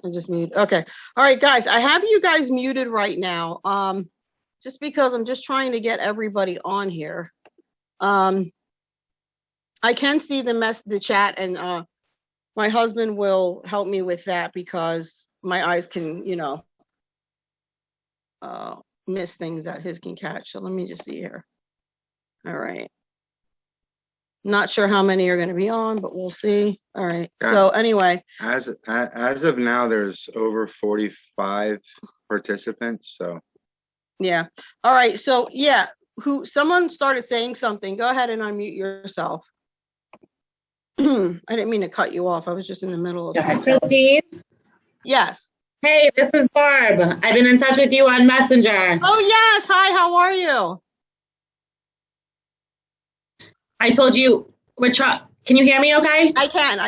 I just muted. Okay. All right, guys. I have you guys muted right now. Just because I'm just trying to get everybody on here. I can see the chat, and my husband will help me with that because my eyes can, miss things that his can catch. So let me just see here. All right. Not sure how many are going to be on, but we'll see. All right. Yeah. So anyway, as of now, there's over 45 participants. So yeah. All right. So yeah, someone started saying something. Go ahead and unmute yourself. I didn't mean to cut you off. I was just in the middle of. Christine? Yes. Hey, this is Barb. I've been in touch with you on Messenger. Oh yes. Hi. How are you? I told you can you hear me okay? I can.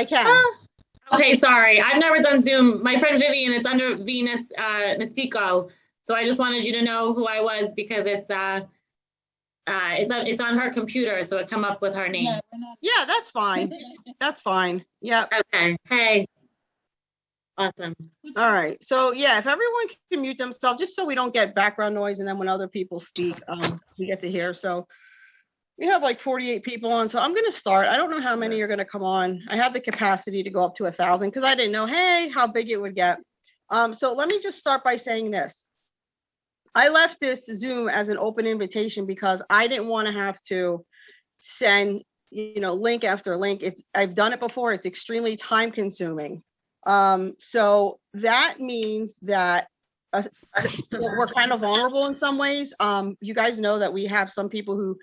Okay, sorry. I've never done Zoom. My friend Vivian, it's under Venus Nestico. So I just wanted you to know who I was because it's on her computer, so it come up with her name. Yeah, that's fine. That's fine. Yeah. Okay. Hey. Awesome. All right. So yeah, if everyone can mute themselves, just so we don't get background noise, and then when other people speak, we get to hear. So we have like 48 people on, so I'm going to start. I don't know how many are going to come on. I have the capacity to go up to 1,000 because I didn't know, how big it would get. So let me just start by saying this. I left this Zoom as an open invitation because I didn't want to have to send, link after link. I've done it before. It's extremely time consuming. So that means that we're kind of vulnerable in some ways. You guys know that we have some people who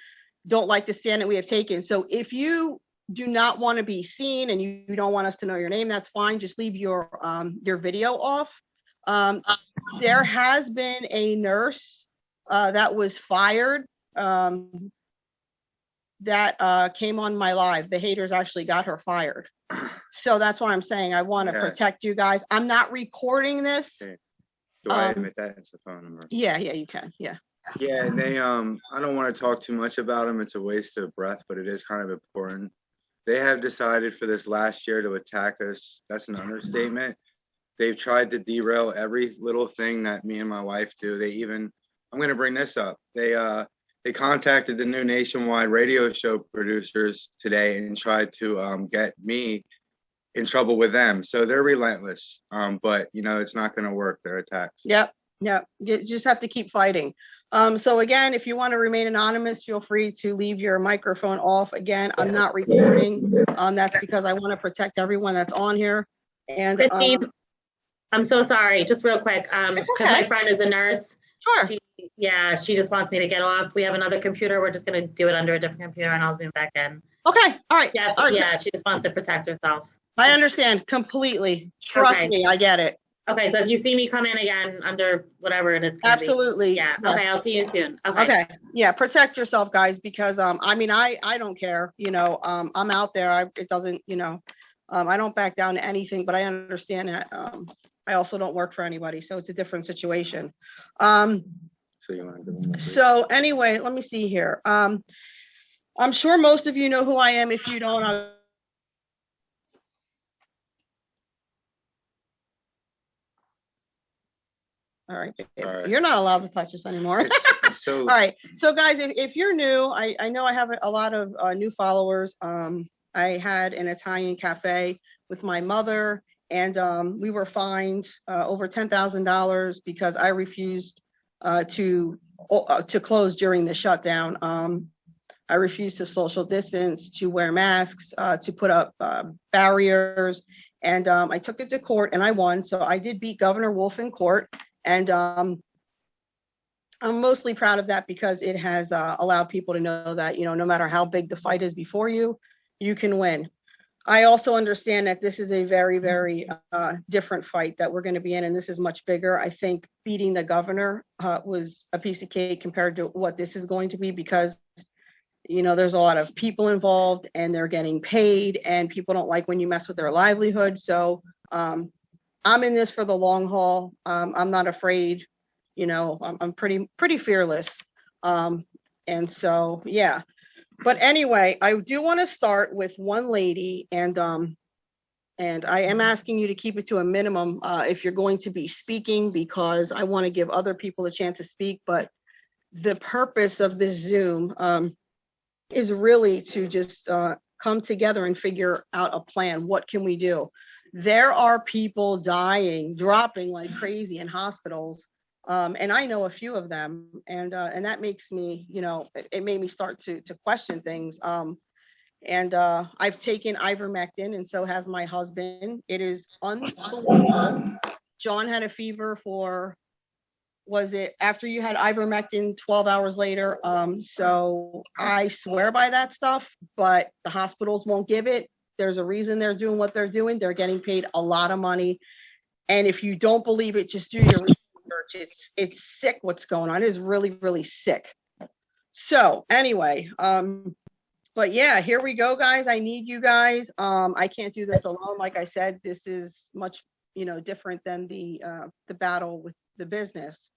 don't like the stand that we have taken. So if you do not want to be seen and you don't want us to know your name, that's fine. Just leave your video off. There has been a nurse that was fired that came on my live. The haters actually got her fired. So that's why I'm saying I want to protect you guys. I'm not recording this. Okay. Do I admit that it's a phone number? Yeah, you can. Yeah. Yeah, and they I don't want to talk too much about them. It's a waste of breath, but it is kind of important. They have decided for this last year to attack us. That's an understatement. They've tried to derail every little thing that me and my wife do. I'm going to bring this up. They contacted the new nationwide radio show producers today and tried to get me in trouble with them. So they're relentless. But it's not going to work, their attacks. Yep. You just have to keep fighting. So again, if you want to remain anonymous, feel free to leave your microphone off. Again, I'm not recording. That's because I want to protect everyone that's on here. And Christine, I'm so sorry. Just real quick, because my friend is a nurse. Sure. She just wants me to get off. We have another computer. We're just going to do it under a different computer, and I'll zoom back in. Okay. All right. Yeah. All right. Yeah. She just wants to protect herself. I understand completely. Trust me, I get it. Okay, so if you see me come in again under whatever, and it's absolutely. Yeah. Yes. Okay, I'll see you soon. Okay. Yeah, protect yourself, guys, because I don't care. I'm out there. It doesn't. I don't back down to anything, but I understand that. I also don't work for anybody, so it's a different situation. So anyway, let me see here. I'm sure most of you know who I am. If you don't, All right. You're not allowed to touch this anymore. All right. So guys, if you're new, I know I have a lot of new followers. I had an Italian cafe with my mother, and we were fined over $10,000 because I refused to close during the shutdown. I refused to social distance, to wear masks, to put up barriers, and I took it to court and I won. So I did beat Governor Wolf in court. And I'm mostly proud of that because it has allowed people to know that, no matter how big the fight is before you, you can win. I also understand that this is a very, very different fight that we're going to be in, and this is much bigger. I think beating the governor was a piece of cake compared to what this is going to be because, there's a lot of people involved and they're getting paid, and people don't like when you mess with their livelihood. So I'm in this for the long haul. I'm not afraid. I'm pretty fearless. And so, yeah. But anyway, I do want to start with one lady, and And I am asking you to keep it to a minimum if you're going to be speaking, because I want to give other people a chance to speak. But the purpose of this Zoom is really to just come together and figure out a plan. What can we do? There are people dying, dropping like crazy in hospitals. And I know a few of them, and that makes me, it made me start to question things. And I've taken ivermectin, and so has my husband. It is unbelievable. John had a fever for, was it after you had ivermectin 12 hours later? So I swear by that stuff, but the hospitals won't give it. There's a reason they're doing what they're doing. They're getting paid a lot of money. And if you don't believe it, just do your research. It's sick what's going on. It is really, really sick. So anyway, but yeah, here we go, guys. I need you guys. I can't do this alone. Like I said, this is much, different than the battle with the business.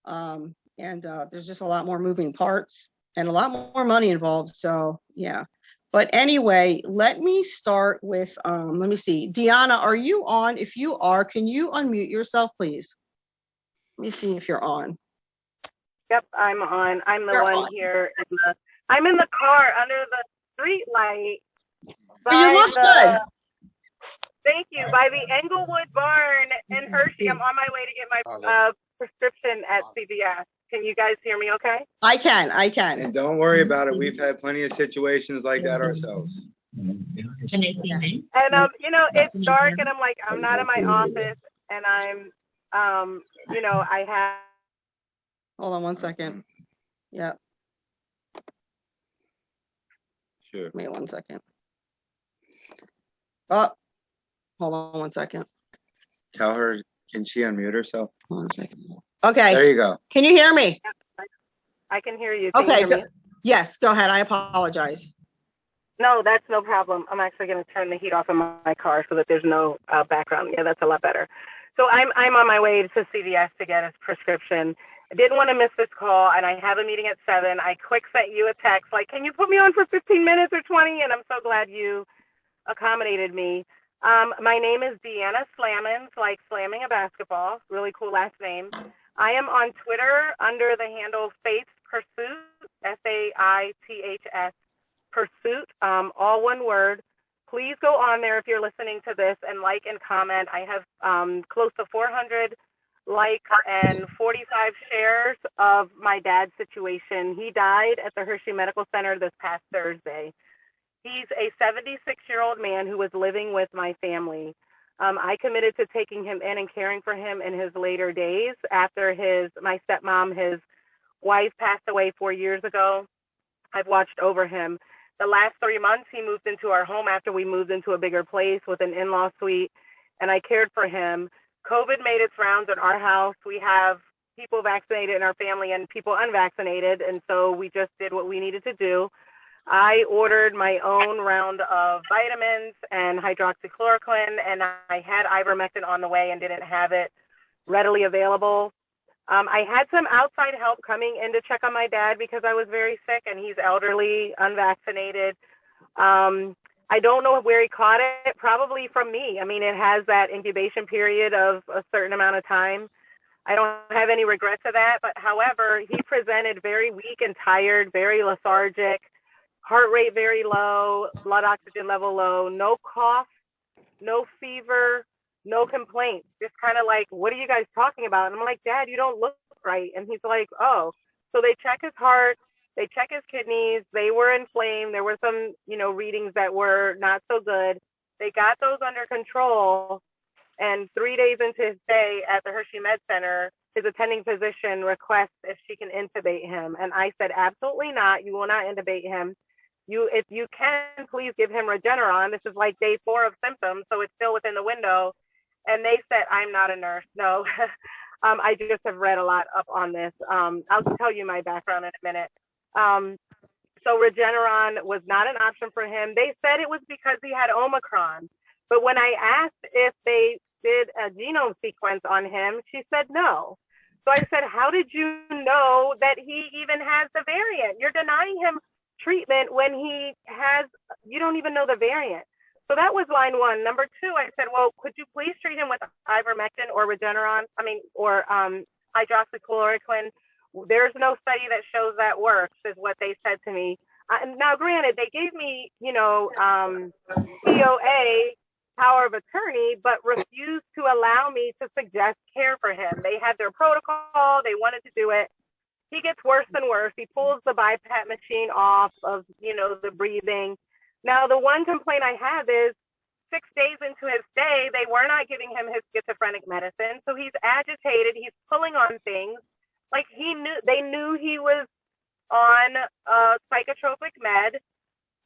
And there's just a lot more moving parts and a lot more money involved. So yeah. But anyway, let me start with, let me see. Deanna, are you on? If you are, can you unmute yourself, please? Let me see if you're on. Yep, I'm on. I'm the one here. I'm in the car under the street light. You look good. Thank you. By the Englewood Barn in Hershey. I'm on my way to get my prescription at CVS. Can you guys hear me okay? I can. And don't worry about it. We've had plenty of situations like that ourselves. And, it's dark and I'm like, I'm not in my office and I'm, I have. Hold on 1 second. Yeah. Sure. Wait 1 second. Oh, hold on 1 second. Tell her, can she unmute herself? 1 second. Okay. There you go. Can you hear me? I can hear you. Can okay. You hear me? Yes, go ahead. I apologize. No, that's no problem. I'm actually going to turn the heat off in my car so that there's no background. Yeah, that's a lot better. So I'm on my way to CVS to get his prescription. I didn't want to miss this call, and I have a meeting at 7. I quick sent you a text like, can you put me on for 15 minutes or 20? And I'm so glad you accommodated me. My name is Deanna Slammons, like slamming a basketball. Really cool last name. I am on Twitter under the handle Faith Pursuit, FAITHS Pursuit, all one word. Please go on there if you're listening to this and like and comment. I have close to 400 likes and 45 shares of my dad's situation. He died at the Hershey Medical Center this past Thursday. He's a 76-year-old man who was living with my family. I committed to taking him in and caring for him in his later days after my stepmom, his wife, passed away 4 years ago. I've watched over him. The last 3 months, he moved into our home after we moved into a bigger place with an in-law suite, and I cared for him. COVID made its rounds in our house. We have people vaccinated in our family and people unvaccinated, and so we just did what we needed to do. I ordered my own round of vitamins and hydroxychloroquine, and I had ivermectin on the way and didn't have it readily available. I had some outside help coming in to check on my dad because I was very sick and he's elderly, unvaccinated. I don't know where he caught it, probably from me. I mean, it has that incubation period of a certain amount of time. I don't have any regrets of that, but however, he presented very weak and tired, very lethargic, heart rate very low, blood oxygen level low, no cough, no fever, no complaints, just kind of like, what are you guys talking about? And I'm like, Dad, you don't look right. And he's like, oh. So they check his heart, they check his kidneys, they were inflamed. There were some, readings that were not so good. They got those under control. And 3 days into his stay at the Hershey Med Center, his attending physician requests if she can intubate him. And I said, absolutely not. You will not intubate him. If you can, please give him Regeneron. This is like day 4 of symptoms, so it's still within the window. And they said, I'm not a nurse. No, I just have read a lot up on this. I'll tell you my background in a minute. So Regeneron was not an option for him. They said it was because he had Omicron. But when I asked if they did a genome sequence on him, she said no. So I said, how did you know that he even has the variant? You're denying him treatment when you don't even know the variant. So that was line one. Number two, I said, well, could you please treat him with ivermectin or Regeneron? Or hydroxychloroquine. There's no study that shows that works, is what they said to me. Now, granted, they gave me, POA, power of attorney, but refused to allow me to suggest care for him. They had their protocol. They wanted to do it. He gets worse and worse. He pulls the BiPAP machine off of, the breathing. Now, the one complaint I have is 6 days into his stay, they were not giving him his schizophrenic medicine. So he's agitated. He's pulling on things. Like they knew he was on psychotropic med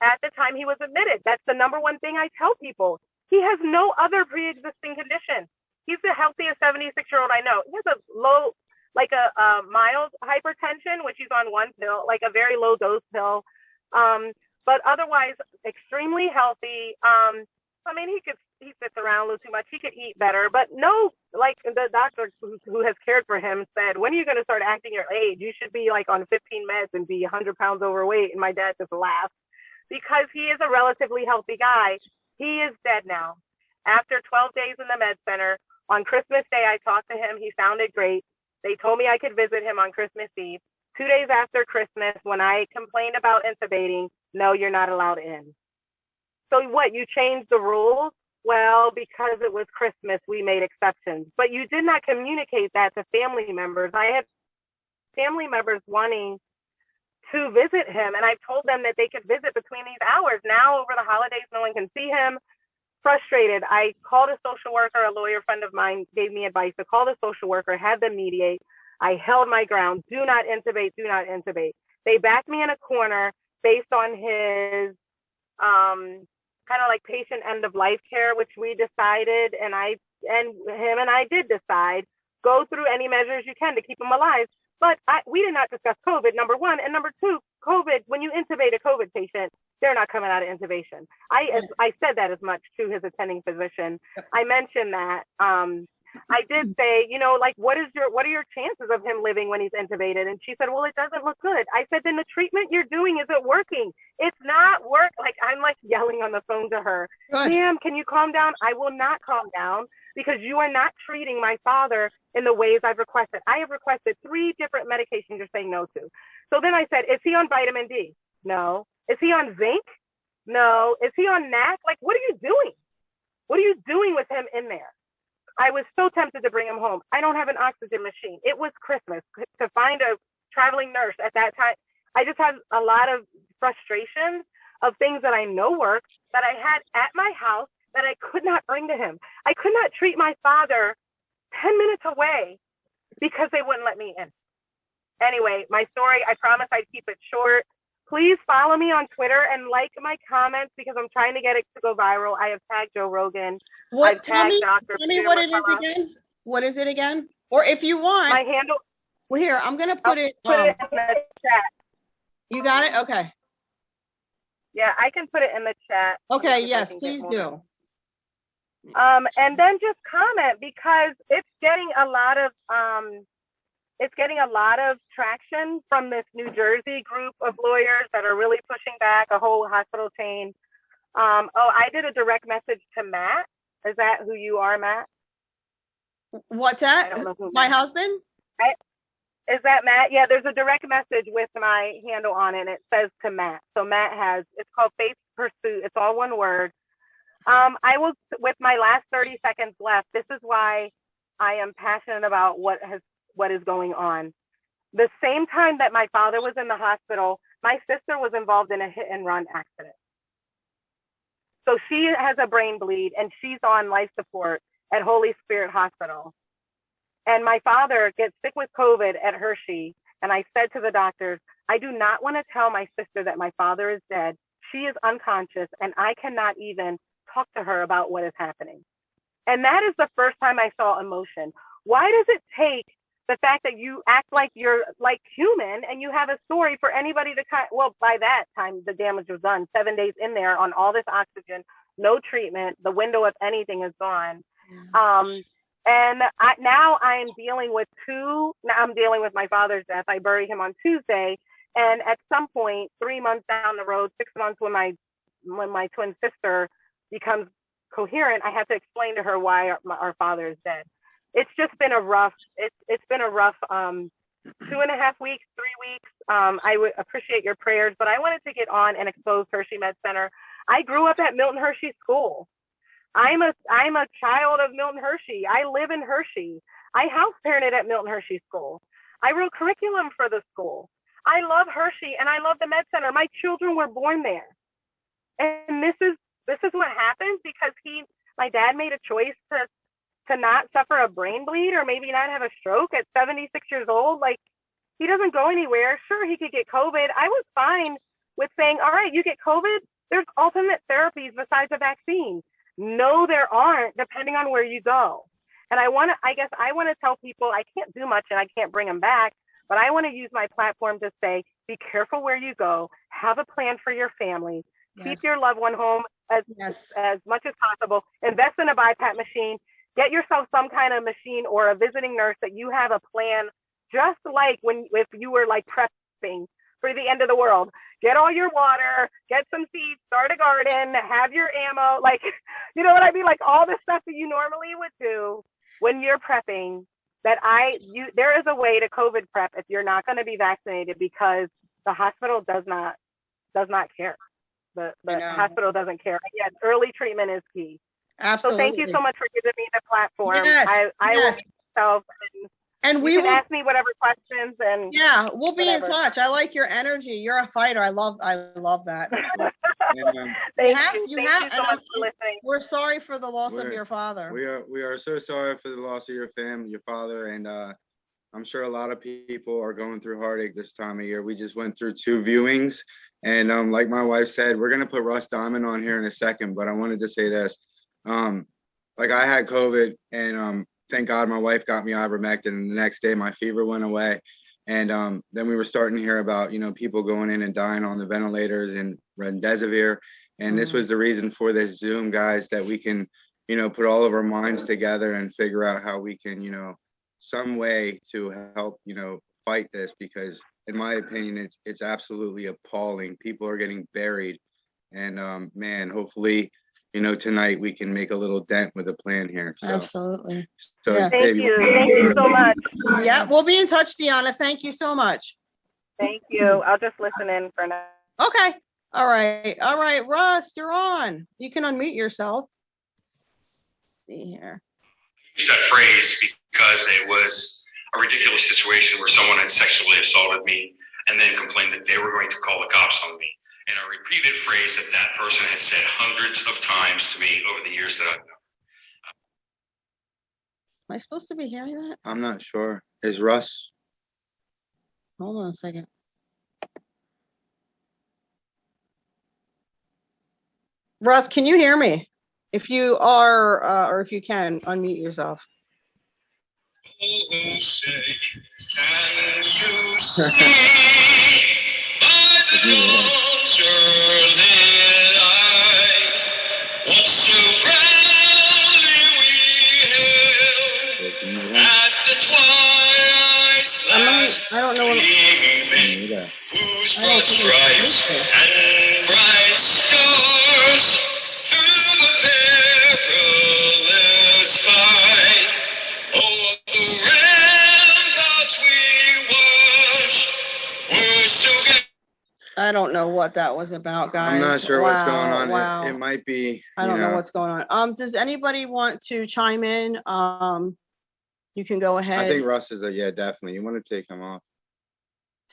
at the time he was admitted. That's the number one thing I tell people. He has no other pre-existing condition. He's the healthiest 76-year-old I know. He has a low, like a mild hypertension, which he's on one pill, like a very low dose pill. But otherwise, extremely healthy. He sits around a little too much. He could eat better, but no, like the doctor who has cared for him said, when are you going to start acting your age? You should be like on 15 meds and be 100 pounds overweight. And my dad just laughed because he is a relatively healthy guy. He is dead now. After 12 days in the med center, on Christmas Day, I talked to him. He sounded great. They told me I could visit him on Christmas Eve. 2 days after Christmas, when I complained about intubating, no, you're not allowed in. So what, you changed the rules? Well, because it was Christmas, we made exceptions. But you did not communicate that to family members. I had family members wanting to visit him, and I've told them that they could visit between these hours. Now, over the holidays, no one can see him. Frustrated, I called a social worker. A lawyer friend of mine gave me advice to call the social worker, have them mediate. I held my ground. Do not intubate, do not intubate. They backed me in a corner based on his kind of like patient end of life care, which we decided, and him and I did decide, go through any measures you can to keep him alive. But we did not discuss COVID, number one. And number two, COVID, when you intubate a COVID patient, they're not coming out of intubation. I said that as much to his attending physician. I mentioned that. I did say, what are your chances of him living when he's intubated? And she said, well, it doesn't look good. I said, then the treatment you're doing isn't working. It's not work. Like, I'm like yelling on the phone to her. Ma'am, can you calm down? I will not calm down because you are not treating my father in the ways I've requested. I have requested 3 different medications you're saying no to. So then I said, is he on vitamin D? No. Is he on zinc? No. Is he on NAC? Like, what are you doing? What are you doing with him in there? I was so tempted to bring him home. I don't have an oxygen machine. It was Christmas. To find a traveling nurse at that time, I just had a lot of frustrations of things that I know work, that I had at my house, that I could not bring to him. I could not treat my father 10 minutes away because they wouldn't let me in. Anyway, my story, I promise I'd keep it short. Please follow me on Twitter and like my comments because I'm trying to get it to go viral. I have tagged Joe Rogan. Tell me what it is again. What is it again? Or if you want. My handle. Well, here, I'm going to put it in the chat. You got it? Okay. Yeah, I can put it in the chat. Okay, yes, please do. And then just comment because it's getting a lot of traction from this New Jersey group of lawyers that are really pushing back a whole hospital chain. I did a direct message to Matt. Is that who you are, Matt? What's that? My husband? Is that Matt? Yeah, there's a direct message with my handle on it. And it says to Matt. So Matt it's called Faith Pursuit. It's all one word. I will, with my last 30 seconds left, this is why I am passionate about what is going on. The same time that my father was in the hospital, my sister was involved in a hit and run accident. So she has a brain bleed and she's on life support at Holy Spirit Hospital. And my father gets sick with COVID at Hershey. And I said to the doctors, I do not want to tell my sister that my father is dead. She is unconscious and I cannot even talk to her about what is happening. And that is the first time I saw emotion. Why does it take the fact that you act like you're like human and you have a story for anybody to by that time, the damage was done. 7 days in there on all this oxygen, no treatment, the window of anything is gone. And now I'm dealing with my father's death. I bury him on Tuesday. And at some point, 3 months down the road, 6 months when my twin sister becomes coherent, I have to explain to her why our father is dead. It's just been a rough, it's been a rough 2.5 weeks, 3 weeks. I would appreciate your prayers, but I wanted to get on and expose Hershey Med Center. I grew up at Milton Hershey School. I'm a child of Milton Hershey. I live in Hershey. I house parented at Milton Hershey School. I wrote curriculum for the school. I love Hershey and I love the Med Center. My children were born there. And this is what happens because my dad made a choice to not suffer a brain bleed or maybe not have a stroke at 76 years old. Like, he doesn't go anywhere. Sure, he could get COVID. I was fine with saying, all right, you get COVID, there's alternate therapies besides a vaccine. No, there aren't, depending on where you go. And I want to tell people I can't do much and I can't bring them back, but I want to use my platform to say, be careful where you go, have a plan for your family, keep your loved one home as much as possible, invest in a BiPAP machine, get yourself some kind of machine or a visiting nurse that you have a plan, just like if you were like prepping for the end of the world. Get all your water, get some seeds, start a garden, have your ammo, like, you know what I mean? Like all the stuff that you normally would do when you're prepping, there is a way to COVID prep if you're not going to be vaccinated, because the hospital does not care. The hospital doesn't care. And yes, early treatment is key. Absolutely. So thank you so much for giving me the platform. Yes, I will meet myself and you can ask me whatever questions and we'll be in touch. I like your energy. You're a fighter. I love that. Thank you so much for listening. We're sorry for the loss of your father. We are so sorry for the loss of your father, and I'm sure a lot of people are going through heartache this time of year. We just went through 2 viewings, and like my wife said, we're gonna put Russ Diamond on here in a second, but I wanted to say this. Like I had COVID, and thank God my wife got me ivermectin, and the next day my fever went away. And then we were starting to hear about, people going in and dying on the ventilators and remdesivir. And this was the reason for this Zoom, guys, that we can, put all of our minds together and figure out how we can, some way to help, fight this, because in my opinion, it's absolutely appalling. People are getting buried. And man, hopefully, tonight we can make a little dent with a plan here. So, absolutely. So Thank you so much. Yeah, we'll be in touch, Deanna. Thank you so much. Thank you. I'll just listen in for now. Okay. All right, Russ, you're on. You can unmute yourself. Let's see here. That phrase because it was a ridiculous situation where someone had sexually assaulted me and then complained that they were going to call the cops on me. And a repeated phrase that person had said hundreds of times to me over the years that I've known. Am I supposed to be hearing that? I'm not sure. Is Russ? Hold on a second. Russ, can you hear me? If you are, or if you can, unmute yourself. Oh, say, can you see by the dawn's early light what so proudly we hailed at the twilight's last I don't know gleaming, whose broad stripes and bright stars through the perilous fight. Oh, the ramparts we watched were so good. I don't know what that was about, guys. I'm not sure what's going on. Wow. It might be. I don't know what's going on. Does anybody want to chime in? You can go ahead. I think Russ is definitely. You want to take him off?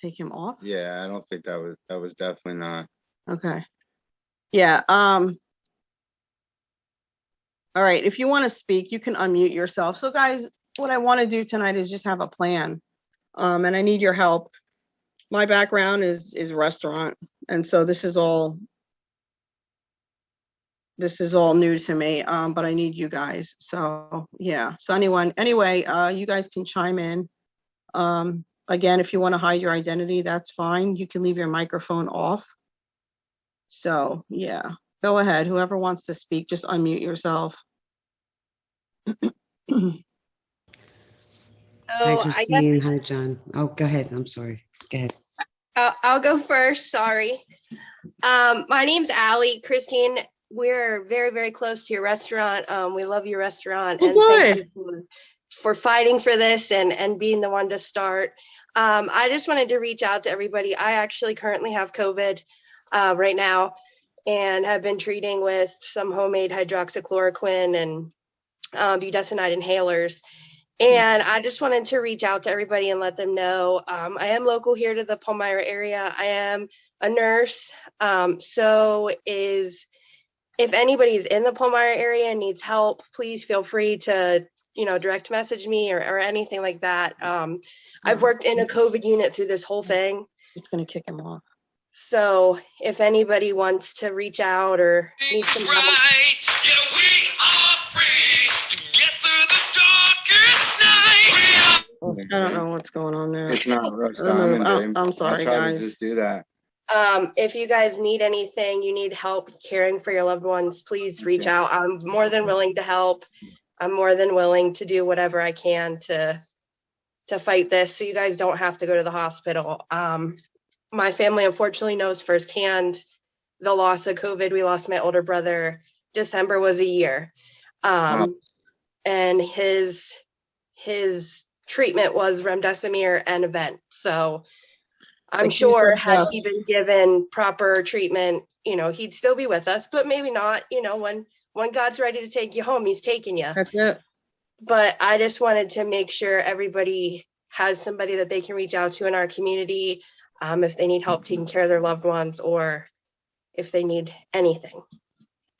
Take him off? Yeah, I don't think that was definitely not. Okay. Yeah. All right. If you want to speak, you can unmute yourself. So, guys, what I want to do tonight is just have a plan. And I need your help. My background is restaurant, and so this is all new to me. But I need you guys. So yeah. So anyway, you guys can chime in. Again, if you want to hide your identity, that's fine. You can leave your microphone off. So yeah, go ahead. Whoever wants to speak, just unmute yourself. Hi, Christine. Hi, John. Oh, go ahead. I'm sorry. Go ahead. I'll go first. Sorry. My name's Allie. Christine, we're very, very close to your restaurant. We love your restaurant. Oh, And good. thank you for fighting for this and being the one to start. I just wanted to reach out to everybody. I actually currently have COVID right now and have been treating with some homemade hydroxychloroquine and budesonide inhalers. And I just wanted to reach out to everybody and let them know I am local here to the Palmyra area. I am a nurse. If anybody's in the Palmyra area and needs help, please feel free to, direct message me or anything like that. I've worked in a COVID unit through this whole thing. It's going to kick him off. So if anybody wants to reach out or needs some help. Yeah, we are free to get through the darkest night. I don't know what's going on there. It's not Russ Diamond. I'm sorry, I'll try guys. to just do that. If you guys need anything, you need help caring for your loved ones, please reach out. I'm more than willing to help. I'm more than willing to do whatever I can to fight this so you guys don't have to go to the hospital. My family unfortunately knows firsthand the loss of COVID. We lost my older brother. December was a year. And his treatment was remdesivir and Event. So I'm sure had he been given proper treatment, he'd still be with us, but maybe not. When God's ready to take you home, he's taking you. That's it. But I just wanted to make sure everybody has somebody that they can reach out to in our community if they need help taking care of their loved ones or if they need anything.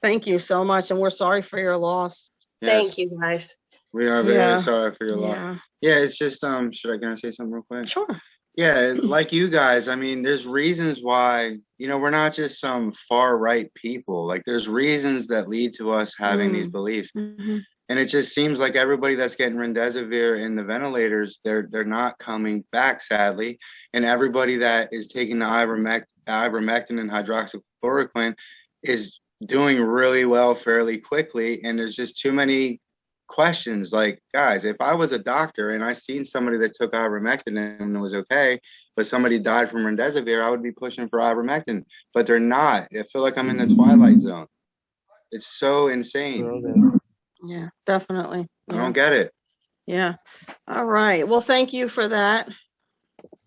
Thank you so much. And we're sorry for your loss. Yes. Thank you, guys. We are very sorry for your loss. Yeah. Yeah, it's just, can I say something real quick? Sure. Yeah, like you guys, I mean, there's reasons why, we're not just some far right people. Like, there's reasons that lead to us having these beliefs. Mm-hmm. And it just seems like everybody that's getting remdesivir in the ventilators, they're not coming back, sadly. And everybody that is taking the ivermectin and hydroxychloroquine is doing really well fairly quickly. And there's just too many questions. Like, guys, if I was a doctor and I seen somebody that took ivermectin and it was okay, but somebody died from remdesivir, I would be pushing for ivermectin. But they're not. I feel like I'm in the twilight zone. It's so insane. Yeah, definitely. I don't get it. Yeah. All right. Well, thank you for that.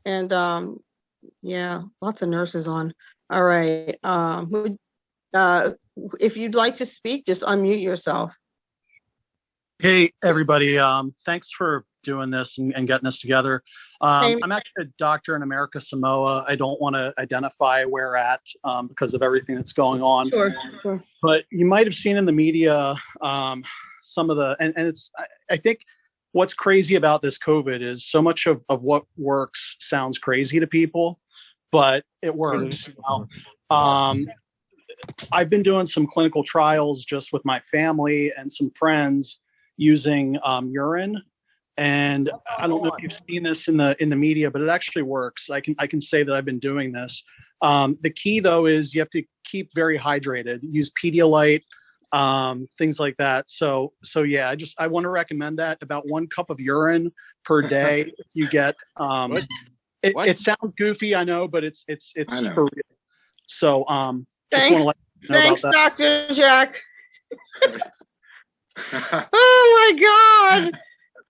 And lots of nurses on. All right. If you'd like to speak, just unmute yourself. Hey, everybody. Thanks for doing this and getting this together. I'm actually a doctor in America Samoa. I don't want to identify where we're at because of everything that's going on. Sure. But you might have seen in the media some of the, and it's, I think what's crazy about this COVID is so much of what works sounds crazy to people, but it works. I've been doing some clinical trials just with my family and some friends using urine, and I don't know if you've seen this in the media, but it actually works. I can say that I've been doing this. The key though is you have to keep very hydrated. Use Pedialyte, things like that. So yeah, I want to recommend that about 1 cup of urine per day. You get it sounds goofy, I know, but it's for real. So Thanks, Dr. Jack. Oh my God.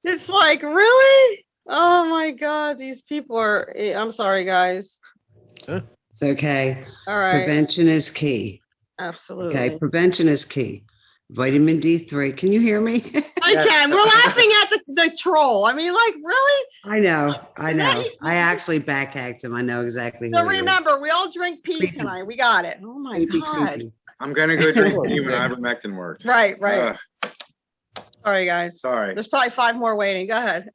It's like, really? Oh my God. These people are, I'm sorry, guys. It's okay. All right. Prevention is key. Absolutely. Okay. Prevention is key. Vitamin D3. Can you hear me? I can. We're laughing at the troll. I mean, like, really? I know. I actually backhacked him. I know exactly. So remember, we all drink pee tonight. We got it. Oh my God. Creepy. I'm going to go drink pee when ivermectin works. Right. Sorry, guys. Sorry. There's probably 5 more waiting. Go ahead.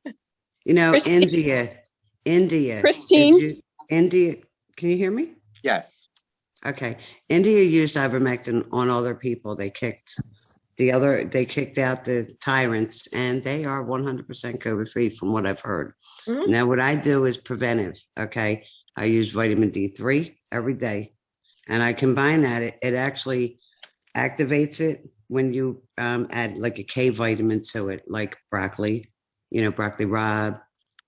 India. Christine. India. Can you hear me? Yes. Okay. India used ivermectin on all their people. They kicked out the tyrants, and they are 100% COVID free from what I've heard. Mm-hmm. Now, what I do is preventive. Okay. I use vitamin D3 every day, and I combine that. It actually activates it when you add like a K vitamin to it, like broccoli, broccoli rabe,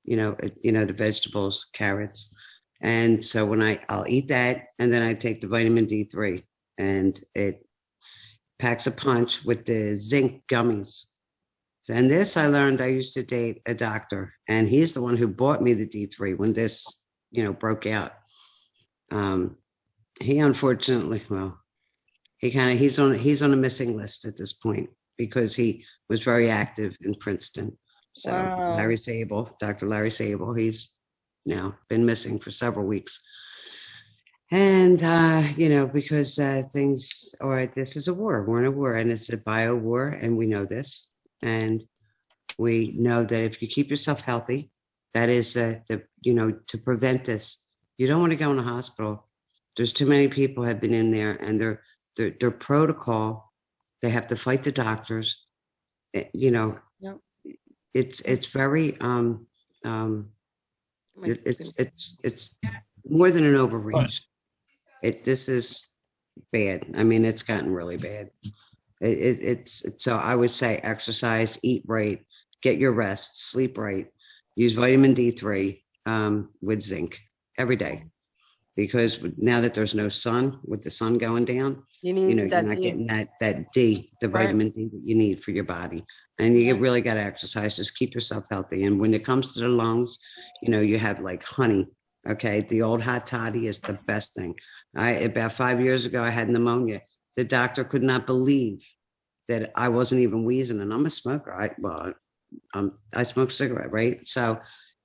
the vegetables, carrots. And so when I'll eat that, and then I take the vitamin D3, and packs a punch with the zinc gummies. And this I learned, I used to date a doctor, and he's the one who bought me the D3 when this, broke out. He unfortunately, well, he's on a missing list at this point because he was very active in Princeton. So Wow. Dr. Larry Sable, he's now been missing for several weeks. And, because this is a war, we're in a war, and it's a bio war, and we know this. And we know that if you keep yourself healthy, that is to prevent this. You don't want to go in a hospital. There's too many people have been in there, and their protocol, they have to fight the doctors. Yep. It's very it's more than an overreach. This is bad. I mean, it's gotten really bad. So I would say exercise, eat right, get your rest, sleep right, use vitamin D3 with zinc every day. Because now that there's no sun, with the sun going down, you're not getting that D, the vitamin D that you need for your body. And you really got to exercise. Just keep yourself healthy. And when it comes to the lungs, you have like honey. Okay, the old hot toddy is the best thing. About 5 years ago, I had pneumonia. The doctor could not believe that I wasn't even wheezing, and I'm a smoker. I smoke cigarette, right? So,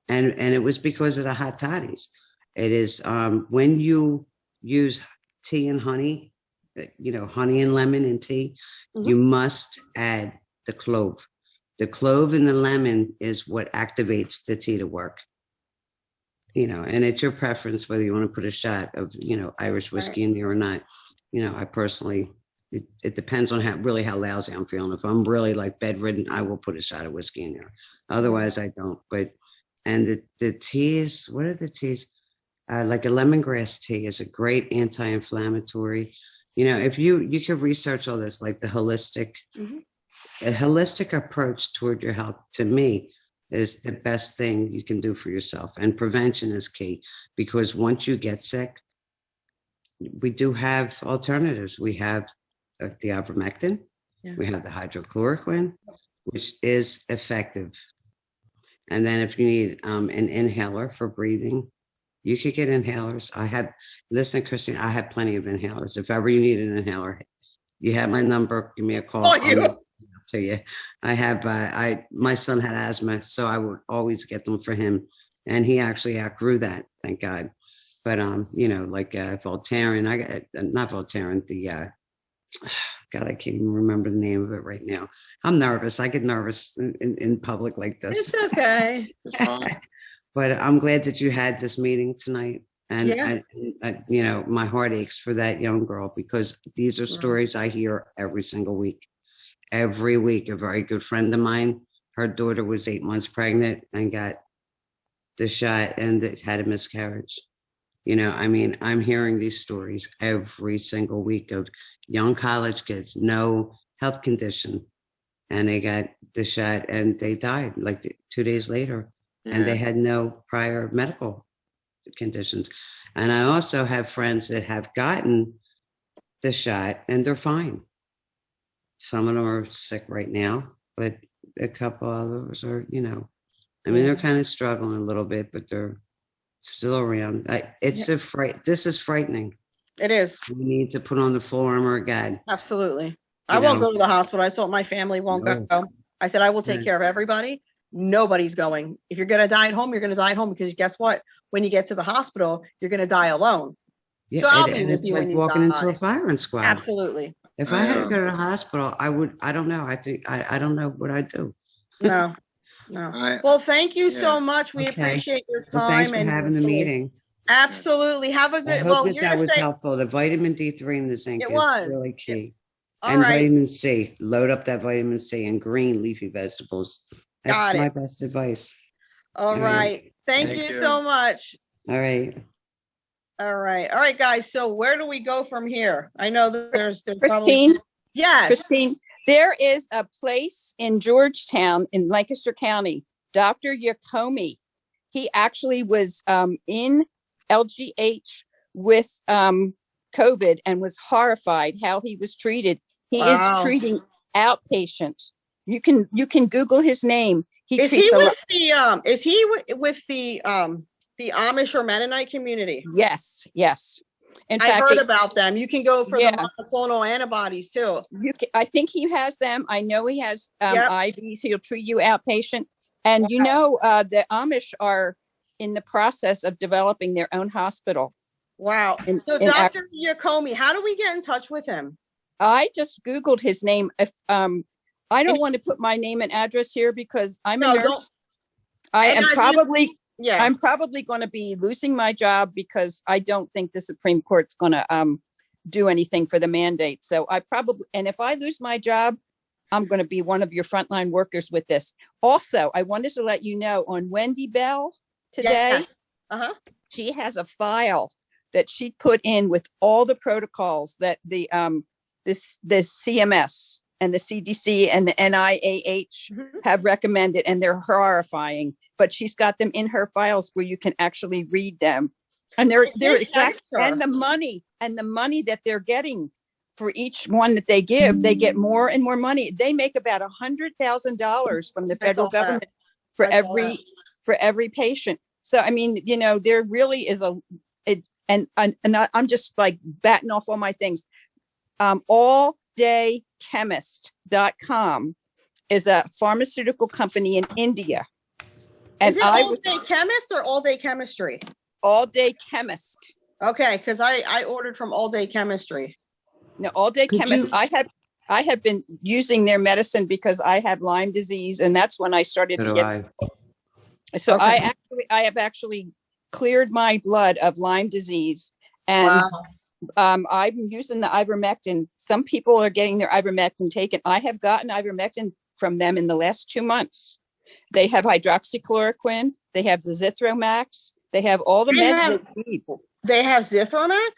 and it was because of the hot toddies. It is when you use tea and honey, honey and lemon in tea, you must add the clove. The clove and the lemon is what activates the tea to work. And it's your preference whether you want to put a shot of, Irish whiskey in there or not. I personally, it depends on how lousy I'm feeling. If I'm really like bedridden, I will put a shot of whiskey in there. Otherwise, I don't. And the teas, what are the teas? Like a lemongrass tea is a great anti-inflammatory. If you could research all this, like the holistic approach toward your health, to me, is the best thing you can do for yourself. And prevention is key, because once you get sick, we do have alternatives. We have the ivermectin, we have the hydrochloroquine, which is effective. And then if you need an inhaler for breathing, you could get inhalers. Listen, Christine, I have plenty of inhalers. If ever you need an inhaler, you have my number, give me a call. To you. I have, my son had asthma, so I would always get them for him. And he actually outgrew that, thank God. But, like Voltaren, not Voltaren, God, I can't even remember the name of it right now. I'm nervous. I get nervous in public like this. It's okay. It's fine. But I'm glad that you had this meeting tonight. And, my heart aches for that young girl, because these are stories I hear every single week. Every week. A very good friend of mine, her daughter was 8 months pregnant and got the shot and had a miscarriage. I'm hearing these stories every single week of young college kids, no health condition, and they got the shot and they died like 2 days later, and they had no prior medical conditions. And I also have friends that have gotten the shot and they're fine. Some of them are sick right now, but a couple others are, they're kind of struggling a little bit, but they're still around. This is frightening. It is. We need to put on the full armor of God. Absolutely. I won't go to the hospital. I told my family won't go. I said, I will take care of everybody. Nobody's going. If you're going to die at home, you're going to die at home, because guess what? When you get to the hospital, you're going to die alone. Yeah, so and it's like walking into a firing squad. Absolutely. If I had to go to the hospital, I don't know. I don't know what I'd do. No. Well, thank you so much. We appreciate your time. Well, thanks for having the meeting. Absolutely. Have a good. I hope that was helpful. The vitamin D3 and the zinc is really key. And vitamin C. Load up that vitamin C and green leafy vegetables. That's my best advice. All right. Thank you so much. All right. All right, guys. So where do we go from here? I know that there's Christine. Yes. Christine, there is a place in Georgetown in Lancaster County, Dr. Yacomi. He actually was in LGH with COVID and was horrified how he was treated. He is treating outpatient. You can Google his name. Is he with the Amish or Mennonite community? Yes. In fact, I heard about them. You can go for the monoclonal antibodies too. I think he has them. I know he has IVs. He'll treat you outpatient. And the Amish are in the process of developing their own hospital. Wow. So Dr. Yacomi, how do we get in touch with him? I just Googled his name. If I don't want to put my name and address here because I'm a nurse. I'm probably going to be losing my job because I don't think the Supreme Court's going to do anything for the mandate. So and if I lose my job, I'm going to be one of your frontline workers with this. Also, I wanted to let you know on Wendy Bell today, she has a file that she put in with all the protocols that the CMS and the CDC and the NIAH have recommended, and they're horrifying. But she's got them in her files where you can actually read them, and they're exact. And the money that they're getting for each one that they give, they get more and more money. They make about $100,000 from the federal government for every patient. So I mean, there really is and I'm just like batting off all my things. Alldaychemist.com is a pharmaceutical company in India. And is it All Day Chemist or All Day Chemistry? All Day Chemist. Okay, because I ordered from All Day Chemistry. No, All Day Chemist. I have been using their medicine because I have Lyme disease, and that's when I started to get. So I have actually cleared my blood of Lyme disease, and I'm using the ivermectin. Some people are getting their ivermectin taken. I have gotten ivermectin from them in the last 2 months. They have hydroxychloroquine. They have the Zithromax. They have all the meds they need. They have Zithromax?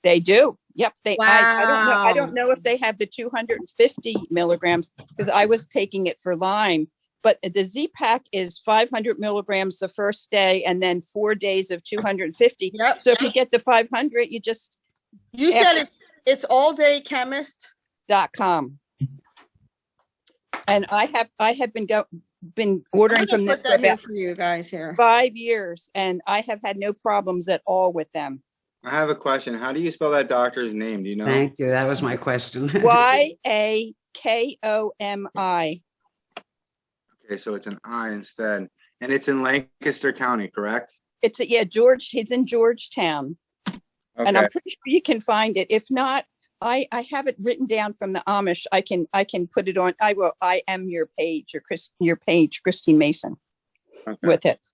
They do. Yep. I don't know if they have the 250 milligrams because I was taking it for Lyme. But the Z-Pack is 500 milligrams the first day and then 4 days of 250. Yep. So if you get the 500, you said it's alldaychemist.com. And I have been ordering from them for about for you guys here 5 years, and I have had no problems at all with them. I have a question. How do you spell that doctor's name? Do you know? Thank you. That was my question. Yakomi. Okay, so it's an I instead. And it's in Lancaster County, correct? It's he's in Georgetown. Okay. And I'm pretty sure you can find it. If not, I have it written down from the Amish. I can put it on. I am your page, your page, Christine Mason, with it.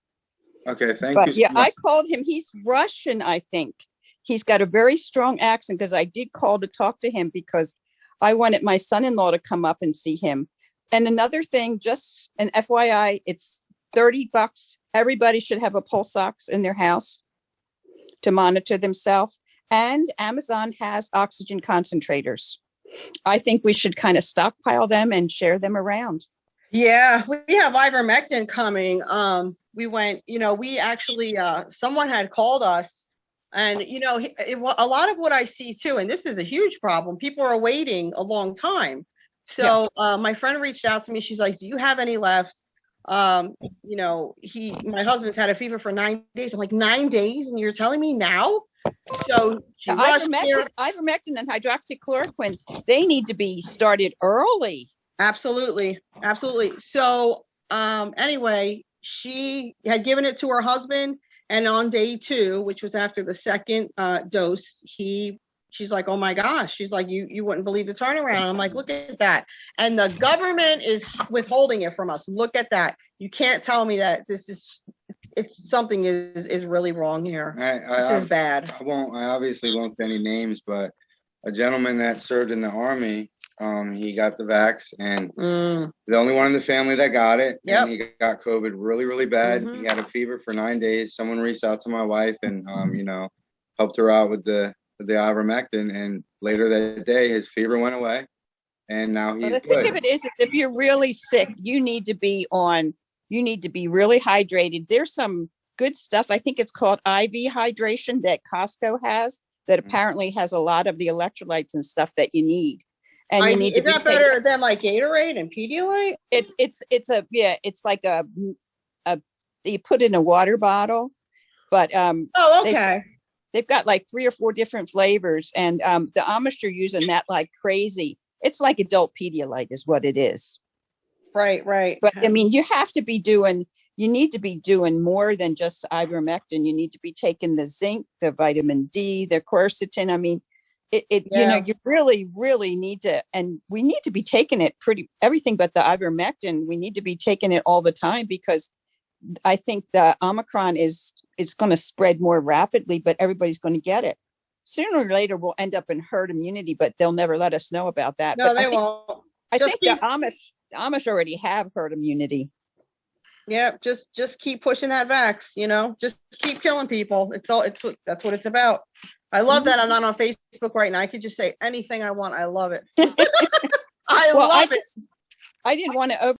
Okay, thank you. Yeah, I called him. He's Russian, I think. He's got a very strong accent because I did call to talk to him because I wanted my son-in-law to come up and see him. And another thing, just an FYI, it's $30. Everybody should have a pulse ox in their house to monitor themselves. And Amazon has oxygen concentrators. I think we should kind of stockpile them and share them around. Yeah, we have ivermectin coming. We went, we actually, someone had called us and, a lot of what I see too, and this is a huge problem. People are waiting a long time. So my friend reached out to me. She's like, do you have any left? My husband's had a fever for 9 days. I'm like, 9 days? And you're telling me now? So ivermectin and hydroxychloroquine, they need to be started early. Absolutely. So anyway, she had given it to her husband, and on day 2, which was after the second dose, she's like, oh my gosh. She's like, you wouldn't believe the turnaround. I'm like, look at that. And the government is withholding it from us. Look at that. You can't tell me that something is really wrong here. This is bad. I obviously won't say any names, but a gentleman that served in the Army, he got the vax, and the only one in the family that got it. Yep. And he got COVID really, really bad. Mm-hmm. He had a fever for 9 days. Someone reached out to my wife and, helped her out with the ivermectin, and later that day his fever went away, and now he's good. The thing of it is, if you're really sick, you need to be really hydrated. There's some good stuff. I think it's called IV hydration that Costco has that apparently has a lot of the electrolytes and stuff that you need. And you need to is that better than like Gatorade and Pedialyte? It's like a you put in a water bottle, but okay. They've got like 3 or 4 different flavors, and the Amish are using that like crazy. It's like adult Pedialyte is what it is. Right. But I mean, you need to be doing more than just ivermectin. You need to be taking the zinc, the vitamin D, the quercetin. I mean, you really, really need to, and we need to be taking it everything but the ivermectin. We need to be taking it all the time, because I think the Omicron is going to spread more rapidly, but everybody's going to get it. Sooner or later, we'll end up in herd immunity, but they'll never let us know about that. No, they won't. I think the Amish already have herd immunity. Yeah, just keep pushing that vax, just keep killing people. That's what it's about. I love that I'm not on Facebook right now. I could just say anything I want. I love it. I love it. I didn't want to